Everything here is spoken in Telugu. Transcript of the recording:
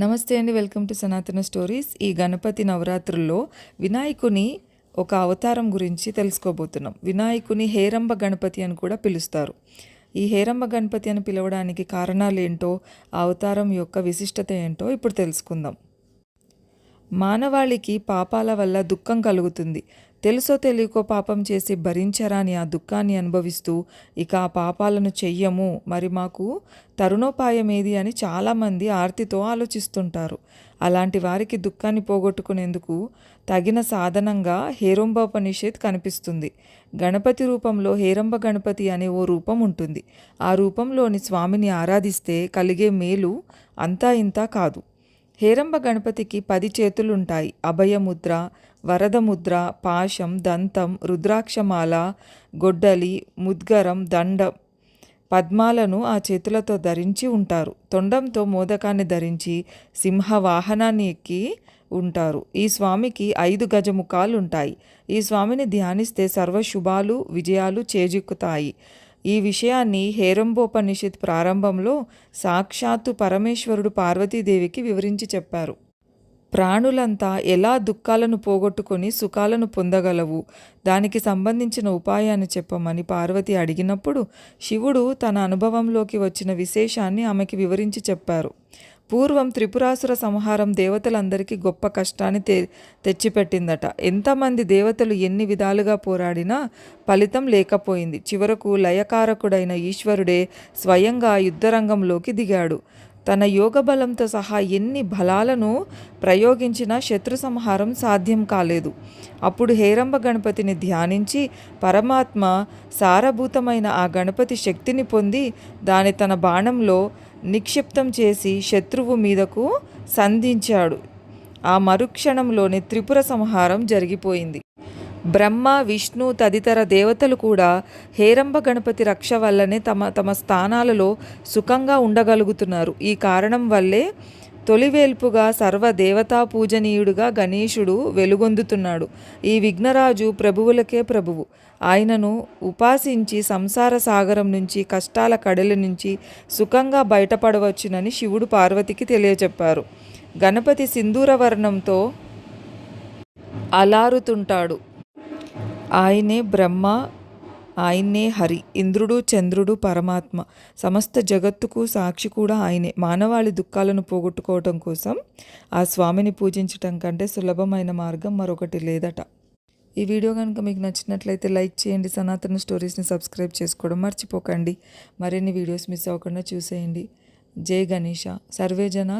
నమస్తే అండి, వెల్కమ్ టు సనాతన స్టోరీస్. ఈ గణపతి నవరాత్రుల్లో వినాయకుని ఒక అవతారం గురించి తెలుసుకోబోతున్నాం. వినాయకుని హేరంబ గణపతి అని కూడా పిలుస్తారు. ఈ హేరంబ గణపతి అని పిలవడానికి కారణాలు ఏంటో, ఆ అవతారం యొక్క విశిష్టత ఏంటో ఇప్పుడు తెలుసుకుందాం. మానవాళికి పాపాల వల్ల దుఃఖం కలుగుతుంది. తెలుసో తెలియకో పాపం చేసి భరించరాని ఆ దుఃఖాన్ని అనుభవిస్తూ ఇక ఆ పాపాలను చెయ్యము, మరి మాకు తరుణోపాయం ఏది అని చాలామంది ఆర్తితో ఆలోచిస్తుంటారు. అలాంటి వారికి దుఃఖాన్ని పోగొట్టుకునేందుకు తగిన సాధనంగా హేరంబోపనిషత్ కనిపిస్తుంది. గణపతి రూపంలో హేరంబ గణపతి అనే ఓ రూపం ఉంటుంది. ఆ రూపంలోని స్వామిని ఆరాధిస్తే కలిగే మేలు అంతా ఇంతా కాదు. హేరంబ గణపతికి 10 చేతులుంటాయి. అభయముద్ర, వరదముద్ర, పాశం, దంతం, రుద్రాక్షమాల, గొడ్డలి, ముద్గరం, దండ, పద్మాలను ఆ చేతులతో ధరించి ఉంటారు. తొండంతో మోదకాన్ని ధరించి సింహ వాహనాన్ని ఎక్కి ఉంటారు. ఈ స్వామికి 5 గజముఖాలుంటాయి. ఈ స్వామిని ధ్యానిస్తే సర్వశుభాలు విజయాలు చేజిక్కుతాయి. ఈ విషయాన్ని హేరంబోపనిషత్ ప్రారంభంలో సాక్షాత్తు పరమేశ్వరుడు పార్వతీదేవికి వివరించి చెప్పారు. ప్రాణులంతా ఎలా దుఃఖాలను పోగొట్టుకొని సుఖాలను పొందగలవు, దానికి సంబంధించిన ఉపాయాన్ని చెప్పమని పార్వతి అడిగినప్పుడు శివుడు తన అనుభవంలోకి వచ్చిన విశేషాన్ని ఆమెకి వివరించి చెప్పారు. పూర్వం త్రిపురాసుర సంహారం దేవతలందరికీ గొప్ప కష్టాన్ని తెచ్చిపెట్టిందట. ఎంతమంది దేవతలు ఎన్ని విధాలుగా పోరాడినా ఫలితం లేకపోయింది. చివరకు లయకారకుడైన ఈశ్వరుడే స్వయంగా యుద్ధరంగంలోకి దిగాడు. తన యోగబలంతో సహా ఎన్ని బలాలను ప్రయోగించినా శత్రు సంహారం సాధ్యం కాలేదు. అప్పుడు హేరంబ గణపతిని ధ్యానించి పరమాత్మ సారభూతమైన ఆ గణపతి శక్తిని పొంది దాని తన బాణంలో నిక్షిప్తం చేసి శత్రువు మీదకు సంధించాడు. ఆ మరుక్షణంలోనే త్రిపుర సంహారం జరిగిపోయింది. బ్రహ్మ, విష్ణు తదితర దేవతలు కూడా హేరంబ గణపతి రక్ష వల్లనే తమ స్థానాలలో సుఖంగా ఉండగలుగుతున్నారు. ఈ కారణం వల్లే తొలివేల్పుగా సర్వదేవతా పూజనీయుడుగా గణేశుడు వెలుగొందుతున్నాడు. ఈ విఘ్నరాజు ప్రభువులకే ప్రభువు. ఆయనను ఉపాసించి సంసార సాగరం నుంచి, కష్టాల కడలి నుంచి సుఖంగా బయటపడవచ్చునని శివుడు పార్వతికి తెలియచెప్పారు. గణపతి సింధూర వర్ణంతో అలారుతుంటాడు. ఆయనే బ్రహ్మ, ఆయన్నే హరి. ఇంద్రుడు, చంద్రుడు, పరమాత్మ, సమస్త జగత్తుకు సాక్షి కూడా ఆయనే. మానవాళి దుఃఖాలను పోగొట్టుకోవటం కోసం ఆ స్వామిని పూజించటం కంటే సులభమైన మార్గం మరొకటి లేదట. ఈ వీడియో కనుక మీకు నచ్చినట్లయితే లైక్ చేయండి. సనాతన స్టోరీస్ని సబ్స్క్రైబ్ చేసుకోవడం మర్చిపోకండి. మరిన్ని వీడియోస్ మిస్ అవ్వకుండా చూసేయండి. జై గణేష. సర్వేజన